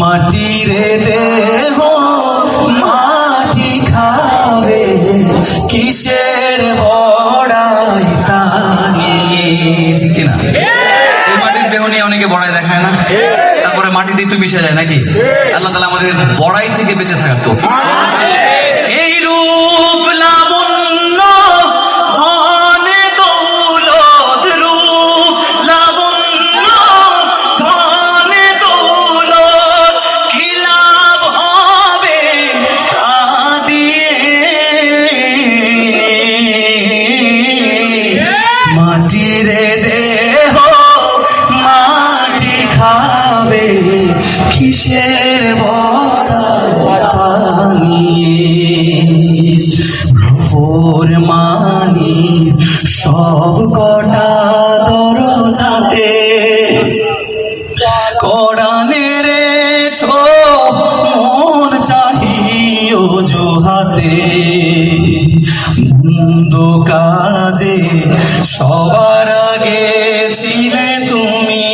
মাটির দেহ মাটি খাবে, কিসের বড়াই টানে, ঠিক কিনা? এই মাটির দেহ নিয়ে অনেকে বড়াই দেখায় না, তারপরে মাটি দিয়ে তুই মিশে যায় নাকি? আল্লাহ তাআলা আমাদের বড়াই থেকে বেঁচে থাকার তৌফিক। এই রূপ লাবণ্য ধন দৌলত, রূপ লাবণ্য ধন দৌলত, কি লাভ হবে তা দিয়ে? মাটির দেহ মাটি খাবে, কিসের বড়াই? ভোর মানির সব কটা দরজাতে কোরআনের মন চাহিও জোহাতে, মন্দ কাজে সবার আগে ছিলে তুমি।